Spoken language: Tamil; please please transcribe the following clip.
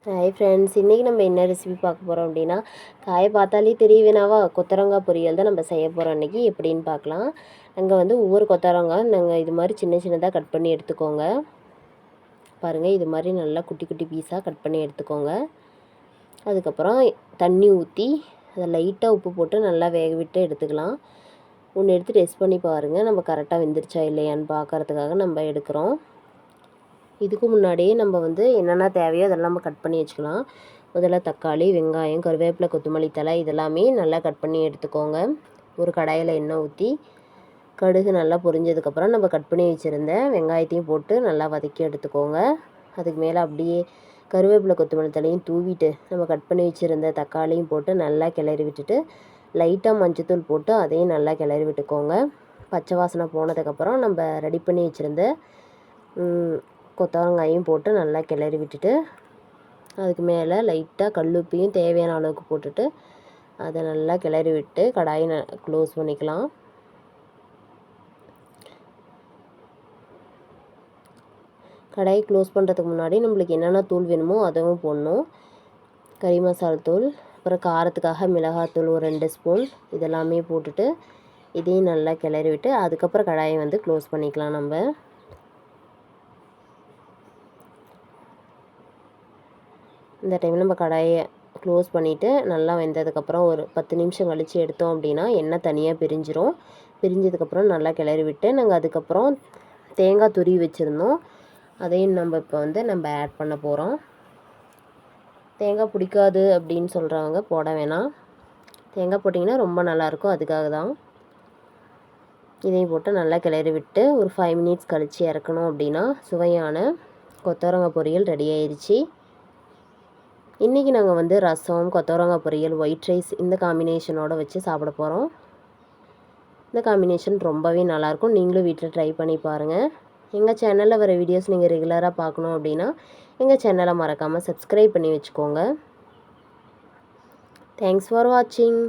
ஹாய் ஃப்ரெண்ட்ஸ், இன்றைக்கி நம்ம என்ன ரெசிபி பார்க்க போகிறோம் அப்படின்னா, காயை பார்த்தாலே தெரியவேனாவா கொத்தவரங்காய் பொரியல் தான் நம்ம செய்ய போகிறோம் இன்றைக்கி. எப்படின்னு பார்க்கலாம். நாங்கள் வந்து ஒவ்வொரு கொத்தவரங்காய் நாங்கள் இது மாதிரி சின்ன சின்னதாக கட் பண்ணி எடுத்துக்கோங்க. பாருங்கள், இது மாதிரி நல்லா குட்டி குட்டி பீஸாக கட் பண்ணி எடுத்துக்கோங்க. அதுக்கப்புறம் தண்ணி ஊற்றி அதை லைட்டாக உப்பு போட்டு நல்லா வேக விட்டு எடுத்துக்கலாம். ஒன்று எடுத்து டெஸ்ட் பண்ணி பாருங்கள், நம்ம கரெக்டாக வெந்துருச்சா இல்லையான்னு பார்க்குறதுக்காக நம்ம எடுக்கிறோம். இதுக்கு முன்னாடியே நம்ம வந்து என்னென்ன தேவையோ அதெல்லாம் நம்ம கட் பண்ணி வச்சுக்கலாம். முதல்ல தக்காளி, வெங்காயம், கருவேப்பிலை, கொத்தமல்லி தழை இதெல்லாமே நல்லா கட் பண்ணி எடுத்துக்கோங்க. ஒரு கடாயில் எண்ணெய் ஊற்றி கடுகு நல்லா பொரிஞ்சதுக்கப்புறம் நம்ம கட் பண்ணி வச்சுருந்த வெங்காயத்தையும் போட்டு நல்லா வதக்கி எடுத்துக்கோங்க. அதுக்கு மேலே அப்படியே கருவேப்பிலை, கொத்தமல்லி தழையும் தூவிட்டு நம்ம கட் பண்ணி வச்சுருந்த தக்காளியும் போட்டு நல்லா கிளறி விட்டுட்டு லைட்டாக மஞ்சத்தூள் போட்டு அதையும் நல்லா கிளறி விட்டுக்கோங்க. பச்சை வாசனை போனதுக்கப்புறம் நம்ம ரெடி பண்ணி வச்சுருந்த கொத்தவரங்காயும் போட்டு நல்லா கிளறி விட்டுட்டு அதுக்கு மேலே லைட்டாக கல்லுப்பையும் தேவையான அளவுக்கு போட்டுட்டு அதை நல்லா கிளறி விட்டு கடாயை க்ளோஸ் பண்ணிக்கலாம். கடாயை க்ளோஸ் பண்ணுறதுக்கு முன்னாடி நம்மளுக்கு என்னென்ன தூள் வேணுமோ அதுவும் போடணும். கறி மசால் தூள், அப்புறம் காரத்துக்காக மிளகாத்தூள் ஒரு 2 ஸ்பூன் இதெல்லாமே போட்டுட்டு இதையும் நல்லா கிளறி விட்டு அதுக்கப்புறம் கடாயை வந்து க்ளோஸ் பண்ணிக்கலாம். நம்ம இந்த டைமில் நம்ம கடாயை க்ளோஸ் பண்ணிவிட்டு நல்லா வெந்ததுக்கப்புறம் ஒரு 10 நிமிஷம் கழித்து எடுத்தோம் அப்படின்னா எண்ணெய் தனியாக பிரிஞ்சிரும். பிரிஞ்சதுக்கப்புறம் நல்லா கிளறி விட்டு நாங்கள் அதுக்கப்புறம் தேங்காய் துருவி வச்சுருந்தோம். அதையும் நம்ம இப்போ வந்து நம்ம ஆட் பண்ண போகிறோம். தேங்காய் பிடிக்காது அப்படின்னு சொல்கிறவங்க போட வேணாம். தேங்காய் போட்டிங்கன்னா ரொம்ப நல்லாயிருக்கும், அதுக்காக தான். இதையும் போட்டு நல்லா கிளறி விட்டு ஒரு 5 மினிட்ஸ் கழித்து இறக்கணும் அப்படின்னா சுவையான கொத்தவரங்காய் பொரியல் ரெடி ஆயிடுச்சு. இன்றைக்கி நாங்கள் வந்து ரசம், கொத்தவரங்காய் பொரியல், ஒயிட் ரைஸ் இந்த காம்பினேஷனோடு வச்சு சாப்பிட போகிறோம். இந்த காம்பினேஷன் ரொம்பவே நல்லாயிருக்கும். நீங்களும் வீட்டில் ட்ரை பண்ணி பாருங்கள். எங்கள் சேனலில் வர வீடியோஸ் நீங்கள் ரெகுலராக பார்க்கணும் அப்படின்னா எங்கள் சேனலை மறக்காமல் சப்ஸ்கிரைப் பண்ணி வச்சுக்கோங்க. தேங்க்ஸ் ஃபார் வாட்சிங்.